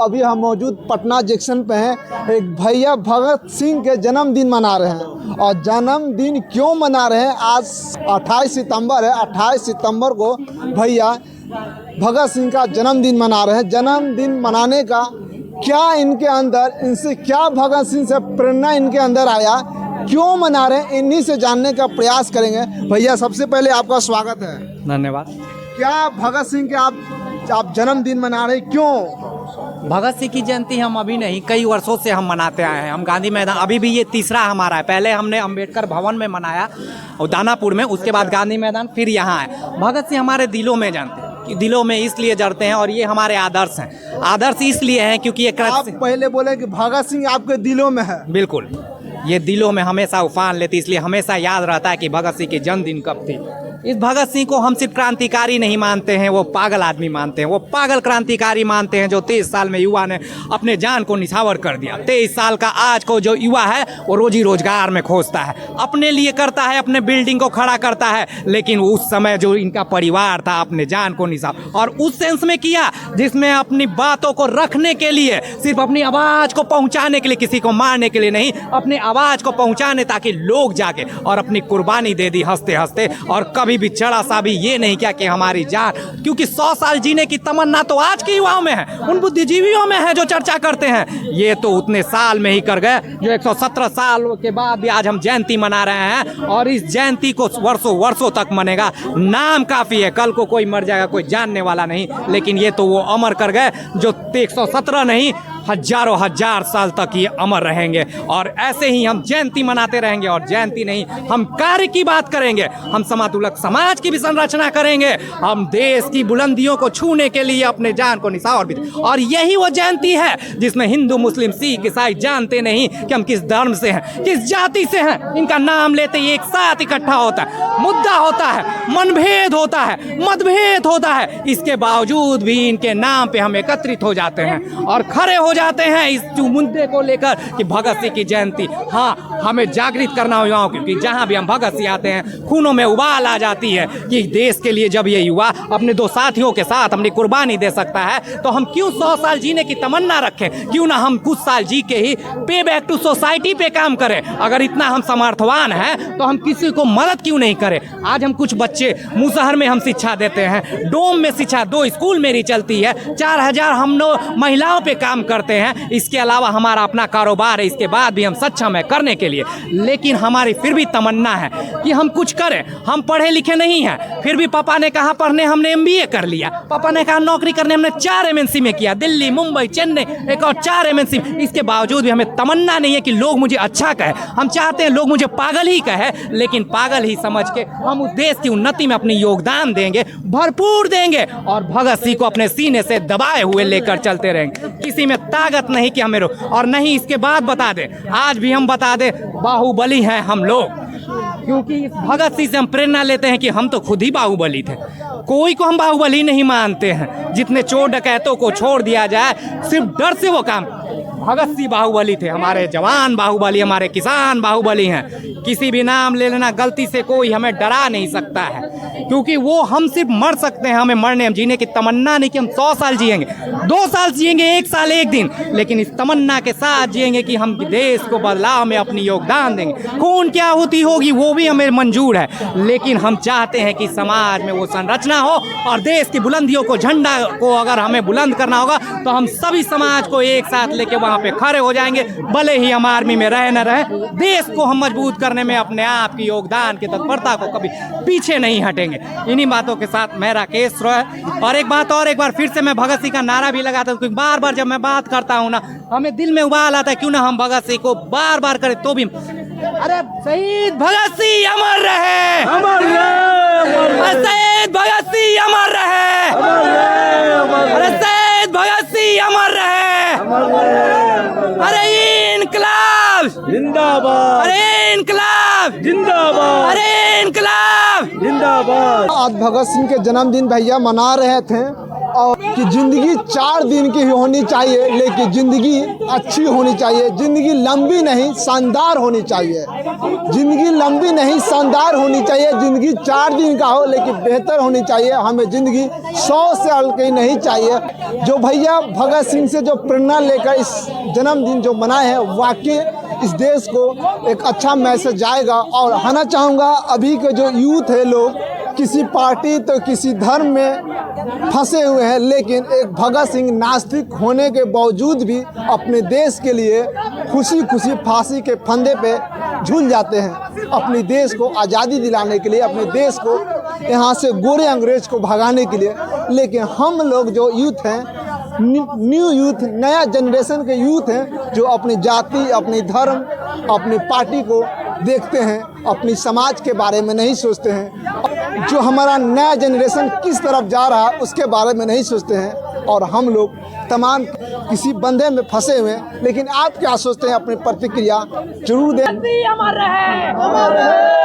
अभी हम मौजूद पटना जंक्शन पे हैं। एक भैया भगत सिंह के जन्मदिन मना रहे हैं। और जन्मदिन क्यों मना रहे हैं? आज 28 सितंबर है। 28 सितंबर को भैया भगत सिंह का जन्मदिन मना रहे हैं। जन्मदिन मनाने का क्या इनके अंदर, इनसे क्या भगत सिंह से प्रेरणा इनके अंदर आया, क्यों मना रहे हैं, इन्हीं से जानने का प्रयास करेंगे। भैया सबसे पहले आपका स्वागत है। धन्यवाद। क्या भगत सिंह के आप जन्मदिन मना रहे हैं, क्यों? भगत सिंह की जयंती हम अभी नहीं, कई वर्षों से हम मनाते आए हैं। हम गांधी मैदान, अभी भी ये तीसरा हमारा है। पहले हमने अंबेडकर भवन में मनाया और दानापुर में, उसके बाद गांधी मैदान, फिर यहाँ है। भगत सिंह हमारे दिलों में जानते हैं, कि दिलों में इसलिए जड़ते हैं और ये हमारे आदर्श हैं। आदर्श इसलिए हैं क्योंकि ये आप पहले बोले कि भगत सिंह आपके दिलों में है। बिल्कुल, ये दिलों में हमेशा उफान लेती, इसलिए हमेशा याद रहता है कि भगत सिंह की जन्मदिन कब थी। इस भगत सिंह को हम सिर्फ क्रांतिकारी नहीं मानते हैं, वो पागल आदमी मानते हैं। वो पागल क्रांतिकारी मानते हैं जो 23 साल में युवा ने अपने जान को निछावर कर दिया। 23 साल का आज को जो युवा है वो रोजी रोजगार में खोजता है, अपने लिए करता है, अपने बिल्डिंग को खड़ा करता है। लेकिन उस समय जो इनका परिवार था अपने जान को निछावर, और उस सेंस में किया जिसमें अपनी बातों को रखने के लिए, सिर्फ अपनी आवाज़ को पहुँचाने के लिए, किसी को मारने के लिए नहीं, अपनी आवाज़ को पहुँचाने ताकि लोग जाके, और अपनी कुर्बानी दे दी हंसते हंसते। और कभी भी जरा सा भी ये नहीं किया कि हमारी जान, क्योंकि 100 साल जीने की तमन्ना तो आज के युवाओं में है, उन बुद्धिजीवियों में है जो चर्चा करते हैं। ये तो उतने साल में ही कर गए जो 117 साल के बाद भी आज हम जयंती मना रहे हैं। और इस जयंती को वर्षों वर्षों तक मनेगा। नाम काफ़ी है, कल को कोई मर जाएगा, कोई जानने वाला नहीं। लेकिन ये तो वो अमर कर गए जो 117 नहीं, हजारों हजार साल तक ये अमर रहेंगे। और ऐसे ही हम जयंती मनाते रहेंगे। और जयंती नहीं, हम कार्य की बात करेंगे, हम समातुलक समाज की भी संरचना करेंगे, हम देश की बुलंदियों को छूने के लिए अपने जान को निछावर भी। और यही वो जयंती है जिसमें हिंदू, मुस्लिम, सिख, ईसाई जानते नहीं कि हम किस धर्म से हैं, किस जाति से हैं। इनका नाम लेते ही एक साथ इकट्ठा होता है, मुद्दा होता है, मनभेद होता है, मतभेद होता है। इसके बावजूद भी इनके नाम पे हम एकत्रित हो जाते हैं और खड़े हो जाते हैं इस मुद्दे को लेकर कि भगत सिंह की जयंती। हाँ, हमें जागृत करना हो युवाओं, क्योंकि जहाँ भी हम भगत सिंह आते हैं खूनों में उबाल आ जाती है कि देश के लिए जब ये युवा अपने दो साथियों के साथ अपनी कुर्बानी दे सकता है तो हम क्यों 100 साल जीने की तमन्ना रखें? क्यों ना हम कुछ साल जी के ही पे बैक टू सोसाइटी पे काम करें? अगर इतना हम समर्थवान हैं तो हम किसी को मदद क्यों नहीं करें? आज हम कुछ बच्चे मुसहर में हम शिक्षा देते हैं, डोम में शिक्षा, 2 स्कूल मेरी चलती है, 4000 हम लोग महिलाओं पे काम करते हैं। इसके अलावा हमारा अपना कारोबार है, इसके बाद भी हम सक्षम है करने के लिए। लेकिन हमारी फिर भी तमन्ना है कि हम कुछ करें। हम पढ़े लिखे नहीं हैं, फिर भी पापा ने कहा पढ़ने, हमने MBA कर लिया। पापा ने कहा नौकरी करने, हमने 4 MNC में किया, दिल्ली, मुंबई, चेन्नई, एक और 4 MNC। इसके बावजूद भी हमें तमन्ना नहीं है कि लोग मुझे अच्छा कहे। हम चाहते हैं लोग मुझे पागल ही कहे, लेकिन पागल ही समझ के हम उस देश की उन्नति में अपनी योगदान देंगे, भरपूर देंगे, और भगत सिंह को अपने सीने से दबाए हुए लेकर चलते रहेंगे। किसी में ताकत नहीं कि हमें और नहीं। इसके बाद बता दे, आज भी हम बता दे, बाहुबली हैं हम लोग, क्योंकि इस भगत सिंह से हम प्रेरणा लेते हैं कि हम तो खुद ही बाहुबली थे। कोई को हम बाहुबली नहीं मानते हैं। जितने चोर डकैतों को छोड़ दिया जाए, सिर्फ डर से वो काम, भगत सिंह बाहुबली थे। हमारे जवान बाहुबली, हमारे किसान बाहुबली हैं। किसी भी नाम ले लेना, गलती से कोई हमें डरा नहीं सकता है, क्योंकि वो हम सिर्फ मर सकते हैं, हमें मरने, हम जीने की तमन्ना नहीं कि हम 100 साल जिएंगे, 2 साल जिएंगे, 1 साल 1 दिन, लेकिन इस तमन्ना के साथ जिएंगे कि हम देश को बदलाव में अपनी योगदान देंगे। खून क्या होती होगी वो भी हमें मंजूर है, लेकिन हम चाहते हैं कि समाज में वो संरचना हो और देश की बुलंदियों को, झंडा को अगर हमें बुलंद करना होगा तो हम सभी समाज को एक साथ लेके वहाँ पे खड़े हो जाएंगे। भले ही हम आर्मी में रहे न रहे, देश को हम मजबूत करने में अपने आप की योगदान की तत्परता को कभी पीछे नहीं हटेंगे। इन्हीं बातों के साथ मैं राकेश रॉय। और एक बार फिर से मैं भगत सिंह का नारा भी लगाता हूँ, क्योंकि बार बार जब मैं बात करता हूँ ना, हमें दिल में उबाल आता है, क्यों ना हम भगत सिंह को बार बार करें तो भी। अरे शहीद भगत सिंह अमर रहे, अमर रहे, शहीद भगत सिंह अमर रहे, अमर रहे, अरे शहीद भगत सिंह अमर रहे, अमर रहे, अरे इनकलाब जिंदाबाद, अरे इनकलाब जिंदाबाद, अरे इनकलाब जिंदाबाद। आज भगत सिंह के जन्मदिन भैया मना रहे थे, और कि ज़िंदगी 4 दिन की ही होनी चाहिए, लेकिन ज़िंदगी अच्छी होनी चाहिए। ज़िंदगी लंबी नहीं शानदार होनी चाहिए। ज़िंदगी लंबी नहीं शानदार होनी चाहिए। ज़िंदगी 4 दिन का हो लेकिन बेहतर होनी चाहिए। हमें ज़िंदगी 100 से हल्की नहीं चाहिए। जो भैया भगत सिंह से जो प्रेरणा लेकर इस जन्मदिन जो मनाए हैं, वाकई इस देश को एक अच्छा मैसेज जाएगा। और कहना चाहूँगा अभी के जो यूथ है लोग किसी पार्टी तो किसी धर्म में फंसे हुए हैं, लेकिन एक भगत सिंह नास्तिक होने के बावजूद भी अपने देश के लिए खुशी खुशी फांसी के फंदे पे झूल जाते हैं, अपने देश को आज़ादी दिलाने के लिए, अपने देश को यहाँ से गोरे अंग्रेज को भगाने के लिए। लेकिन हम लोग जो यूथ हैं, न्यू यूथ, नया जनरेशन के यूथ हैं, जो अपनी जाति, अपनी धर्म, अपनी पार्टी को देखते हैं, अपनी समाज के बारे में नहीं सोचते हैं। जो हमारा नया जनरेशन किस तरफ जा रहा है उसके बारे में नहीं सोचते हैं। और हम लोग तमाम किसी बंधे में फंसे हुए हैं। लेकिन आप क्या सोचते हैं? अपनी प्रतिक्रिया जरूर दें। अमर रहे।